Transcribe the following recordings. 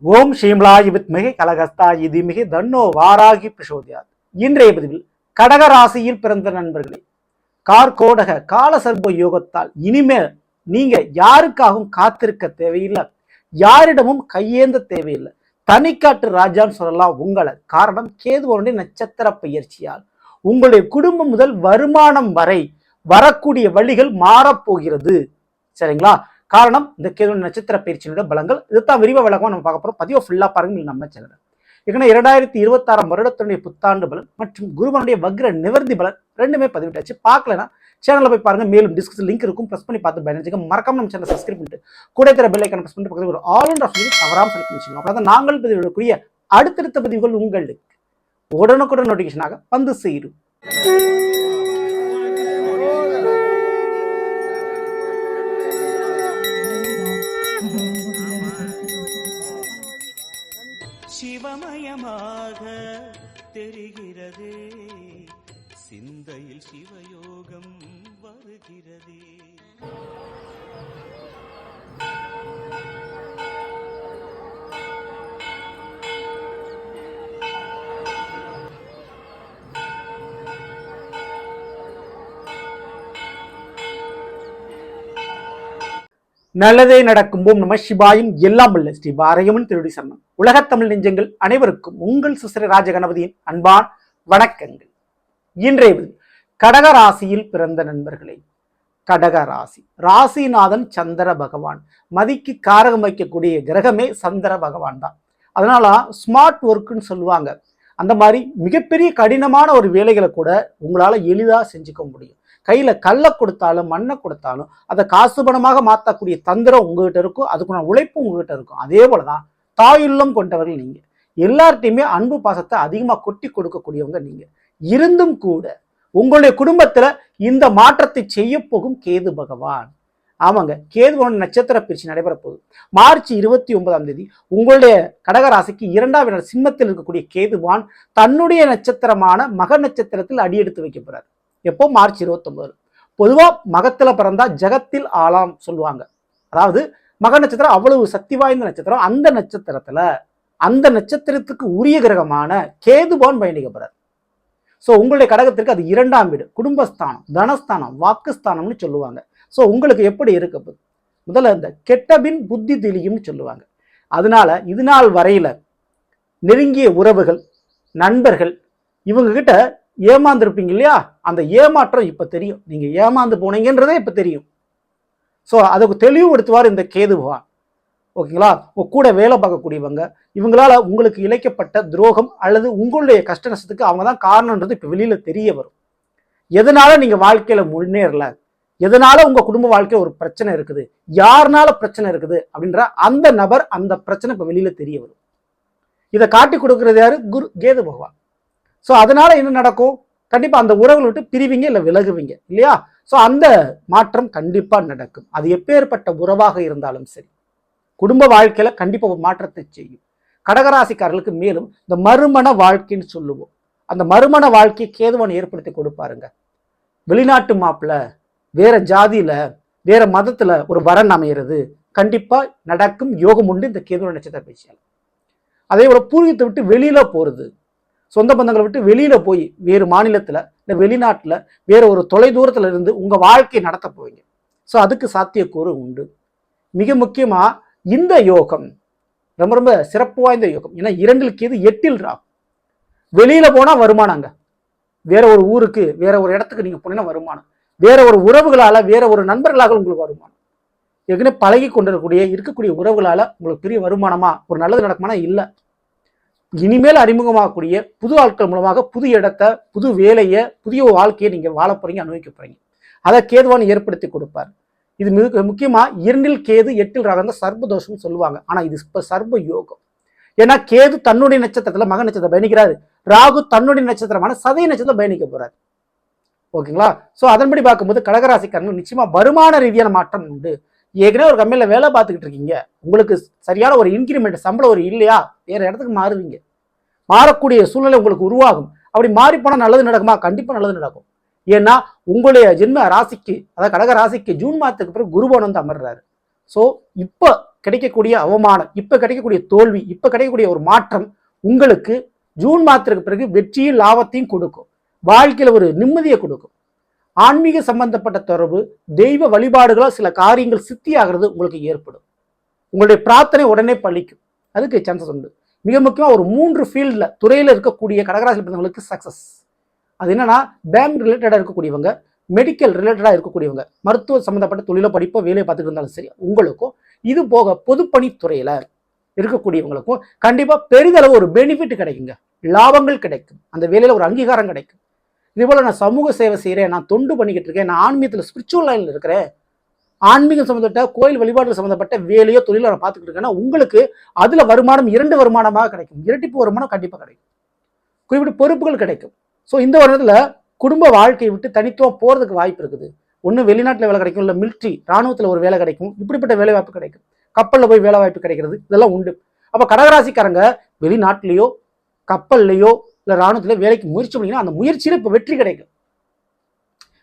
ஓம் ஸ்ரீம்லாய் வித்மிகை கலகஸ்தாயி தீமிகை தன்னோ வாராகி பிரசோதியாத். இன்றைய பதிவில் கடகராசியில் பிறந்த நண்பர்களே, கார்கோடக காலசர்ப யோகத்தால் இனிமேல் நீங்க யாருக்காகவும் காத்திருக்க தேவையில்லை, யாரிடமும் கையேந்த தேவையில்லை. தனிக்காட்டு ராஜான்னு சொல்லலாம் உங்களை. காரணம், கேதுவனுடைய நட்சத்திர பயிற்சியால் உங்களுடைய குடும்பம் முதல் வருமானம் வரை வரக்கூடிய வழிகள் மாறப்போகிறது. சரிங்களா? காரணம், இந்த கேது நட்சத்திர பயிற்சியினுடைய பலங்கள். இதுதான் விரிவாக விளக்கமாக நம்ம பார்க்க போறோம். பதிவை ஃபுல்லா பாருங்க நம்ம சேனல். ஏன்னா 2026 வருடத்தினுடைய புத்தாண்டு பலன் மற்றும் குருவனுடைய வக்ர நிவர்த்தி பலன் ரெண்டுமே பதிவிட்டாச்சு. பார்க்கலன்னா சேனலில் போய் பாருங்க. மேலும் டிஸ்கிரிப்ஷன் லிங்க் இருக்கும், ப்ரெஸ் பண்ணி பார்த்து பயணிச்சுக்க. மறக்காம நம்ம சேனல் சப்ஸ்கிரைப் பண்ணிட்டு கூட தர பெல் ஐக்கான ப்ரெஸ் பண்ணிட்டு பக்கத்தில் ஒரு ஆல் அண்ட் ஆஃப் தவறாமல் செலக்ட் பண்ணிச்சுக்கோங்க. அப்பதான் நாங்கள் பதிவிடக்கூடிய அடுத்தடுத்த பதிவுகள் உங்களுக்கு உடனுக்குடன் நோட்டிஃபிகேஷனாக வந்து சேரும். சிவமயமாக தெரிகிறதே, சிந்தையில் சிவயோகம் வருகிறதே. நல்லதே நடக்கும். போம் நம சிவாயும். எல்லாம் வல்ல ஸ்ரீ பாரயமன் திருடி சரணம். உலகத்தமிழ் நெஞ்சங்கள் அனைவருக்கும் உங்கள் சுசரி ராஜகணபதியின் அன்பான் வணக்கங்கள். இன்றைய கடகராசியில் பிறந்த நண்பர்களே, கடகராசி ராசிநாதன் சந்திர பகவான். மதிக்கு காரகம் வைக்கக்கூடிய கிரகமே சந்திர பகவான் தான். அதனால ஸ்மார்ட் ஒர்க்குன்னு சொல்லுவாங்க. அந்த மாதிரி மிகப்பெரிய கடினமான ஒரு வேலைகளை கூட உங்களால எளிதாக செஞ்சுக்க முடியும். கையில கல்லை கொடுத்தாலும் மண்ணை கொடுத்தாலும் அதை காசு பணமாக மாற்றக்கூடிய தந்திரம் உங்ககிட்ட இருக்கும், அதுக்குள்ள உழைப்பும் உங்ககிட்ட இருக்கும். அதே போலதான் தாயுள்ளம் கொண்டவர்கள் நீங்க. எல்லார்ட்டையுமே அன்பு பாசத்தை அதிகமா கொட்டி கொடுக்கக்கூடியவங்க நீங்க. இருந்தும் கூட உங்களுடைய குடும்பத்துல இந்த மாற்றத்தை செய்ய போகும் கேது பகவான். ஆமாங்க, கேதுவோட நட்சத்திர பயிற்சி நடைபெற போகுது. மார்ச் 29 உங்களுடைய கடகராசிக்கு 2ஆம் இடம் சிம்மத்தில் இருக்கக்கூடிய கேதுவான் தன்னுடைய நட்சத்திரமான மக நட்சத்திரத்தில் அடியெடுத்து வைக்க போறார். எப்போ? மார்ச் 29. பொதுவா மகத்துல பிறந்தா ஜகத்தில் ஆளாம் சொல்லுவாங்க. அதாவது மக நட்சத்திரம் அவ்வளவு சக்தி வாய்ந்த நட்சத்திரம். அந்த நட்சத்திரத்துல அந்த நட்சத்திரத்துக்கு உரிய கிரகமான கேதுபான் பயணிக்கப்படுறார். ஸோ உங்களுடைய கடகத்திற்கு அது 2ஆம் வீடு, குடும்பஸ்தானம், தனஸ்தானம், வாக்குஸ்தானம்னு சொல்லுவாங்க. ஸோ உங்களுக்கு எப்படி இருக்க முதல்ல இந்த கெட்டபின் புத்தி தெளியும்னு சொல்லுவாங்க. அதனால இது நாள் வரையில நெருங்கிய உறவுகள், நண்பர்கள் இவங்க கிட்ட ஏமாந்துருப்பீங்க இல்லையா? அந்த ஏமாற்றம் இப்ப தெரியும். நீங்க ஏமாந்து போனீங்கன்றதே இப்ப தெரியும். ஸோ அதுக்கு தெளிவுபடுத்துவார் இந்த கேது பகவான். ஓகேங்களா? கூட வேலை பார்க்கக்கூடியவங்க, இவங்களால உங்களுக்கு இழைக்கப்பட்ட துரோகம் அல்லது உங்களுடைய கஷ்ட நஷ்டத்துக்கு அவங்க தான் காரணம்ன்றது இப்ப வெளியில தெரிய வரும். எதனால நீங்க வாழ்க்கையில முன்னேறல, எதனால உங்க குடும்ப வாழ்க்கையில ஒரு பிரச்சனை இருக்குது, யாருனால பிரச்சனை இருக்குது அப்படின்ற அந்த நபர், அந்த பிரச்சனை இப்ப வெளியில தெரிய வரும். இதை காட்டி கொடுக்கறது யாரு? கேது பகவான். ஸோ அதனால என்ன நடக்கும்? கண்டிப்பா அந்த உறவுகளை விட்டு பிரிவீங்க, இல்லை விலகுவீங்க இல்லையா? ஸோ அந்த மாற்றம் கண்டிப்பா நடக்கும். அது எப்பேற்பட்ட உறவாக இருந்தாலும் சரி, குடும்ப வாழ்க்கையில கண்டிப்பா ஒரு மாற்றத்தை செய்யும். கடகராசிக்காரர்களுக்கு மேலும் இந்த மறுமண வாழ்க்கைன்னு சொல்லுவோம். அந்த மறுமண வாழ்க்கையை கேதுவன் ஏற்படுத்தி கொடுப்பாருங்க. வெளிநாட்டு மாப்பிள்ள, வேற ஜாதியில, வேற மதத்துல ஒரு வரன் அமைகிறது கண்டிப்பா நடக்கும். யோகம் உண்டு இந்த கேதுவன் நட்சத்திர பயிற்சியால். அதே போல பூர்வீகத்தை விட்டு வெளியில போறது, சொந்த பந்தங்களை விட்டு வெளியில போய் வேறு மாநிலத்துல இல்லை வெளிநாட்டுல வேற ஒரு தொலை தூரத்துல இருந்து உங்க வாழ்க்கையை நடத்த போவீங்க. ஸோ அதுக்கு சாத்தியக்கூறு உண்டு. மிக முக்கியமா இந்த யோகம் ரொம்ப ரொம்ப சிறப்பு வாய்ந்த யோகம். ஏன்னா 2 கேது 8 ராகும். வெளியில போனா வருமானங்க, வேற ஒரு ஊருக்கு வேற ஒரு இடத்துக்கு நீங்க போனீங்கன்னா வருமானம், வேற ஒரு உறவுகளால வேற ஒரு நண்பர்களாக உங்களுக்கு வருமானம். ஏற்கனவே பழகி இருக்கக்கூடிய உறவுகளால உங்களுக்கு பெரிய வருமானமா ஒரு நல்லது நடக்குமானா இல்லை. இனிமேல் அறிமுகமாகக்கூடிய புது ஆட்கள் மூலமாக புது இடத்த, புது வேலையை, புதிய வாழ்க்கையை நீங்க வாழ போறீங்க, அனுபவிக்க போறீங்க. அதை கேதுவான் ஏற்படுத்தி கொடுப்பார். இது மிக முக்கியமா 2 கேது 8 ராகம் சர்பதோஷம் சொல்லுவாங்க. ஆனா இது இப்ப சர்ப யோகம். ஏன்னா கேது தன்னுடைய நட்சத்திரத்துல மக நட்சத்திரம் பயணிக்கிறாரு, ராகு தன்னுடைய நட்சத்திரமான சதய நட்சத்திரம் பயணிக்க போறாரு. ஓகேங்களா? ஸோ அதன்படி பார்க்கும்போது கடகராசிக்காரங்க நிச்சயமா வருமான ரீதியான மாற்றம் உண்டு. ஏற்கனவே ஒரு கம்பெனியில் வேலை பார்த்துக்கிட்டு இருக்கீங்க, உங்களுக்கு சரியான ஒரு இன்கிரிமெண்ட் சம்பளம் ஒரு இல்லையா, வேற இடத்துக்கு மாறுவீங்க. மாறக்கூடிய சூழ்நிலை உங்களுக்கு உருவாகும். அப்படி மாறி போனால் நல்லது நடக்குமா? கண்டிப்பாக நல்லது நடக்கும். ஏன்னா உங்களுடைய ஜென்ம ராசிக்கு, அதாவது கடக ராசிக்கு ஜூன் மாதத்துக்கு பிறகு குருபவன் வந்து அமர்றாரு. ஸோ இப்போ கிடைக்கக்கூடிய அவமானம், இப்ப கிடைக்கக்கூடிய தோல்வி, இப்ப கிடைக்கக்கூடிய ஒரு மாற்றம் உங்களுக்கு ஜூன் மாதத்திற்கு பிறகு வெற்றியும் லாபத்தையும் கொடுக்கும். வாழ்க்கையில ஒரு நிம்மதியை கொடுக்கும். ஆன்மீக சம்பந்தப்பட்ட தொடர்பு, தெய்வ வழிபாடுகளோ சில காரியங்கள் சித்தியாகிறது உங்களுக்கு ஏற்படும். உங்களுடைய பிரார்த்தனை உடனே பலிக்கும். அதுக்கு சான்சஸ் உண்டு. மிக முக்கியமா ஒரு 3 ஃபீல்ட்ல துறையில இருக்கக்கூடிய கடகராசி பிறந்தவங்களுக்கு சக்சஸ். அது என்னன்னா, பேங்க் ரிலேட்டடா இருக்கக்கூடியவங்க, மெடிக்கல் ரிலேட்டடா இருக்கக்கூடியவங்க, மருத்துவ சம்பந்தப்பட்ட தொழில படிப்போ வேலையை பார்த்துட்டு இருந்தாலும் சரி, உங்களுக்கும் இது போக பொதுப்பணித்துறையில இருக்கக்கூடியவங்களுக்கும் கண்டிப்பா பெரிதளவு ஒரு பெனிஃபிட் கிடைக்குங்க. லாபங்கள் கிடைக்கும். அந்த வேலையில ஒரு அங்கீகாரம் கிடைக்கும். இதே போல நான் சமூக சேவை செய்யறேன், நான் தொண்டு பண்ணிக்கிட்டு இருக்கேன், நான் ஆன்மீகத்தில் ஸ்பிரிச்சுவல் லைன்ல இருக்கிறேன், ஆன்மீகம் சம்பந்தப்பட்ட கோயில் வழிபாடுகள் சம்பந்தப்பட்ட வேலையோ தொழிலோ நான் பார்த்துக்கிட்டு இருக்கேன்னா உங்களுக்கு அதுல வருமானம் 2 வருமானமாக கிடைக்கும். இரட்டிப்பு வருமானம் கண்டிப்பா கிடைக்கும். குறிப்பிட்ட பொறுப்புகள் கிடைக்கும். ஸோ இந்த வருடத்துல குடும்ப வாழ்க்கையை விட்டு தனித்துவம் போறதுக்கு வாய்ப்பு இருக்குது. ஒன்று வெளிநாட்டில் வேலை கிடைக்கும், இல்லை மிலிட்ரி ராணுவத்தில் ஒரு வேலை கிடைக்கும், இப்படிப்பட்ட வேலை வாய்ப்பு கிடைக்கும். கப்பலில் போய் வேலை வாய்ப்பு கிடைக்கிறது, இதெல்லாம் உண்டு. அப்போ கடகராசிக்காரங்க வெளிநாட்டிலேயோ கப்பல்லையோ இல்லை ராணுவத்திலே வேலைக்கு முயற்சி பண்ணிங்கன்னா அந்த முயற்சியில் இப்போ வெற்றி கிடைக்கும்.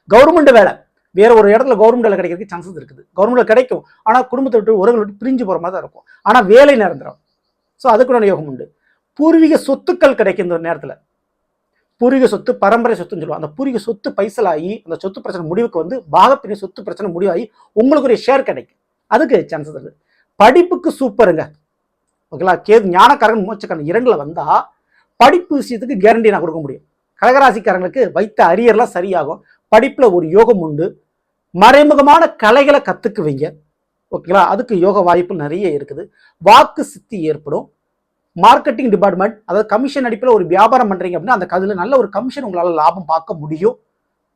கவர்மெண்ட் வேலை வேற ஒரு இடத்துல கவர்மெண்ட் வேலை கிடைக்கிறதுக்கு சான்சஸ் இருக்குது. கவர்மெண்ட் கிடைக்கும், ஆனால் குடும்பத்தை விட்டு உறவுகளை விட்டு பிரிஞ்சு போகிற மாதிரி தான் இருக்கும். ஆனால் வேலை நிரந்தரம். ஸோ அதுக்குள்ள யோகம் உண்டு. பூர்வீக சொத்துக்கள் கிடைக்கும் இந்த நேரத்தில். பூர்வீக சொத்து பரம்பரை சொத்துன்னு சொல்லுவோம். அந்த பூர்வீக சொத்து பைசலாகி அந்த சொத்து பிரச்சனை முடிவுக்கு வந்து பாகப்பிரிவு சொத்து பிரச்சனை முடிவாகி உங்களுக்கு ஒரு ஷேர் கிடைக்கும். அதுக்கு சான்சஸ் இருக்கு. படிப்புக்கு சூப்பருங்க. ஓகேங்களா? கேது ஞானக்காரன் மோட்சக்காரன் 2ல் வந்தா படிப்பு விஷயத்துக்கு கேரண்டி நான் கொடுக்க முடியும். கடகராசிக்காரங்களுக்கு வைத்த அரியர்லாம் சரியாகும். படிப்புல ஒரு யோகம் உண்டு. மறைமுகமான கலைகளை கத்துக்குவீங்க. ஓகேங்களா? அதுக்கு யோக வாய்ப்பு நிறைய இருக்குது. வாக்கு சித்தி ஏற்படும். மார்க்கெட்டிங் டிபார்ட்மெண்ட், அதாவது கமிஷன் அடிப்பில் ஒரு வியாபாரம் பண்றீங்க அப்படின்னா அந்த கதில் நல்ல ஒரு கமிஷன் உங்களால் லாபம் பார்க்க முடியும்.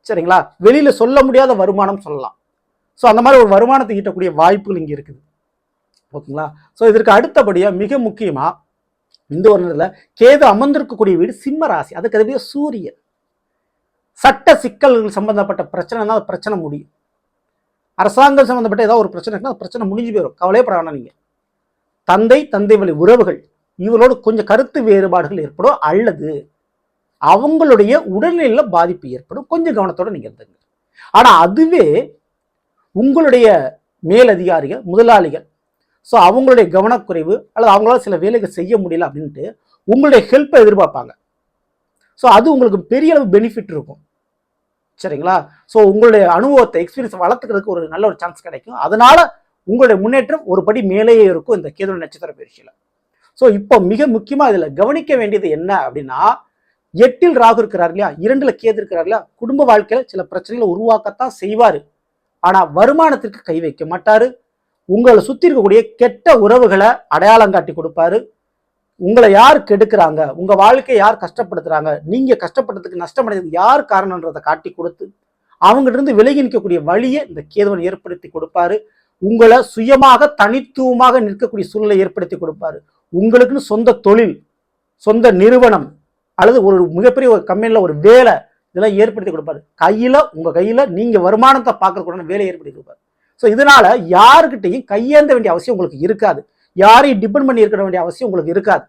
சரிங்களா? வெளியில சொல்ல முடியாத வருமானம் சொல்லலாம். ஸோ அந்த மாதிரி ஒரு வருமானத்தை ஈட்டக்கூடிய வாய்ப்புகள் இங்கே இருக்குது. ஓகேங்களா? ஸோ இதற்கு அடுத்தபடியாக மிக முக்கியமா இந்த ஒரு நேரத்தில் கேது அமர்ந்திருக்கக்கூடிய வீடு சிம்ம ராசி. அதுக்கு அதுவே சூரியன். சட்ட சிக்கல்கள் சம்பந்தப்பட்ட பிரச்சனை தான் அந்த பிரச்சனை முடியும். அரசாங்கம் சம்பந்தப்பட்ட ஏதாவது ஒரு பிரச்சனை இருக்குன்னா பிரச்சனை முடிஞ்சு போயிடும். கவலையப்பட வேணாம். நீங்க தந்தை வழி உறவுகள் இவளோடு கொஞ்சம் கருத்து வேறுபாடுகள் ஏற்படும், அல்லது அவங்களுடைய உடல்நிலையில பாதிப்பு ஏற்படும். கொஞ்சம் கவனத்தோட நீங்க இருந்துங்க. ஆனா அதுவே உங்களுடைய மேலதிகாரிகள், முதலாளிகள், ஸோ அவங்களுடைய கவனக்குறைவு அல்லது அவங்களால சில வேலைகள் செய்ய முடியல அப்படின்ட்டு உங்களுடைய ஹெல்ப்பை எதிர்பார்ப்பாங்க. ஸோ அது உங்களுக்கு பெரிய அளவு பெனிஃபிட் இருக்கும். சரிங்களா? ஸோ உங்களுடைய அனுபவத்தை எக்ஸ்பீரியன்ஸ் வளர்த்துக்கிறதுக்கு ஒரு நல்ல ஒரு சான்ஸ் கிடைக்கும். அதனால உங்களுடைய முன்னேற்றம் ஒரு படி மேலேயே இருக்கும் இந்த கேது நட்சத்திர பயிற்சியில. ஸோ இப்போ மிக முக்கியமா இதுல கவனிக்க வேண்டியது என்ன அப்படின்னா, 8ல் ராகு இருக்கிறார் இல்லையா, 2ல் கேது இருக்கிறார் இல்லையா, குடும்ப வாழ்க்கையில சில பிரச்சனைகளை உருவாக்கத்தான் செய்வாரு. ஆனா வருமானத்திற்கு கை வைக்க மாட்டாரு. உங்களை சுத்தி இருக்கக்கூடிய கெட்ட உறவுகளை அடையாளம் காட்டி கொடுப்பாரு. உங்களை யார் கெடுக்கிறாங்க, உங்க வாழ்க்கையை யார் கஷ்டப்படுத்துறாங்க, நீங்க கஷ்டப்படுறதுக்கு நஷ்டமடைறது யார் காரணம்ன்றதை காட்டி கொடுத்து அவங்ககிட்ட இருந்து விலகி நிற்கக்கூடிய வழியை இந்த கேதுவன் ஏற்படுத்தி கொடுப்பாரு. உங்களை சுயமாக தனித்துவமாக நிற்கக்கூடிய சூழ்நிலை ஏற்படுத்தி கொடுப்பாரு. உங்களுக்குன்னு சொந்த தொழில், சொந்த நிறுவனம் அல்லது ஒரு மிகப்பெரிய ஒரு கம்பெனில ஒரு வேலை இதெல்லாம் ஏற்படுத்தி கொடுப்பாரு. உங்க கையில நீங்க வருமானத்தை பார்க்கறதுக்கு வேலையை ஏற்படுத்தி கொடுப்பாரு. ஸோ இதனால யாருக்கிட்டையும் கையேந்த வேண்டிய அவசியம் உங்களுக்கு இருக்காது. யாரையும் டிபெண்ட் பண்ணி இருக்க வேண்டிய அவசியம் உங்களுக்கு இருக்காது.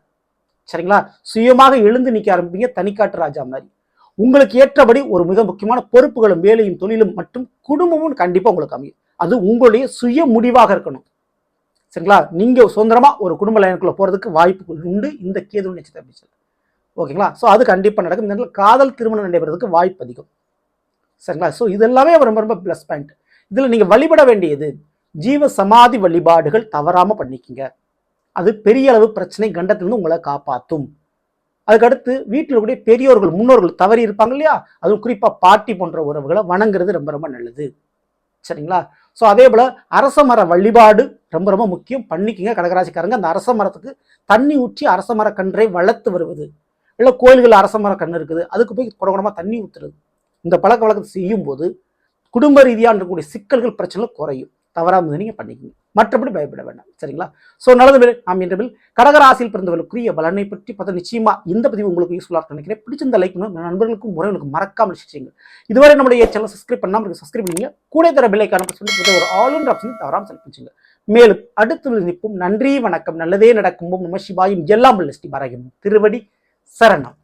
சரிங்களா? சுயமாக எழுந்து நிற்க ஆரம்பிப்பீங்க, தனிக்காட்டு ராஜா மாதிரி. உங்களுக்கு ஏற்றபடி ஒரு மிக முக்கியமான பொறுப்புகளும் வேலையும் தொழிலும் மற்றும் குடும்பமும் கண்டிப்பா உங்களுக்கு அமையும். அது உங்களுடைய சுய முடிவாக இருக்கணும். சரிங்களா? நீங்க சுதந்திரமா ஒரு குடும்ப லைனுக்குள்ள போறதுக்கு வாய்ப்பு உண்டு இந்த கேது நட்சத்திர. ஓகேங்களா? ஸோ அது கண்டிப்பா நடக்கும். இந்த நேரத்தில் காதல் திருமணம் நடைபெறதுக்கு வாய்ப்பு அதிகம். சரிங்களா? ஸோ இதெல்லாமே ரொம்ப ரொம்ப பிளஸ் பாயிண்ட். இதுல நீங்க வழிபட வேண்டியது ஜீவ சமாதி வழிபாடுகள் தவறாம பண்ணிக்கங்க. அது பெரிய அளவு பிரச்சனை கண்டத்திலிருந்து உங்களை காப்பாற்றும். அதுக்கடுத்து வீட்டில் இருக்கக்கூடிய பெரியோர்கள், முன்னோர்கள் தவறி இருப்பாங்க இல்லையா, அதுவும் குறிப்பா பாட்டி போன்ற உறவுகளை வணங்குறது ரொம்ப ரொம்ப நல்லது. சரிங்களா? ஸோ அதே போல அரச மர வழிபாடு ரொம்ப ரொம்ப முக்கியம், பண்ணிக்கங்க கடகராசிக்காரங்க. அந்த அரச மரத்துக்கு தண்ணி ஊற்றி அரச மர கன்றை வளர்த்து வருவது, இல்லை கோயில்கள் அரச மர கன்று இருக்குது அதுக்கு போய் குடகுடமா தண்ணி ஊற்றுறது, இந்த பழக்க வழக்கத்தை செய்யும் போது குடும்ப ரீதியாக இருக்கக்கூடிய சிக்கல்கள் பிரச்சனைகள் குறையும். தவறாம நீங்க பண்ணிக்கங்க. மற்றபடி பயப்பட வேண்டாம். சரிங்களா? ஸோ நல்லது. நாம் இன்று கடகராசியில் பிறந்தவர்களுக்குரிய பலனை பற்றி பார்த்தா நிச்சயமா இந்த பதிவு உங்களுக்கு யூஸ்ஃபுல்லாக நினைக்கிறேன். பிடிச்சிருந்த லைக் பண்ணுங்க, நண்பர்களுக்கும் உறவுகளுக்கும் மறக்காமல் செய்யுங்க. இதுவரை நம்முடைய சேனல் சப்ஸ்கிரைப் பண்ணாமல் சப்ஸ்கிரைப் பண்ணீங்க, கூட தர பெல் ஐகானை சொல்லி ஒரு ஆல் இன் ஆப்ஷன் தவறாமல் செலக்ட் பண்ணுங்க. மேலும் அடுத்து நிற்போம். நன்றி, வணக்கம். நல்லதே நடக்கும். நம சிவாயும். எல்லாம் ஸ்ரீ பாரகம். திருவடி சரணம்.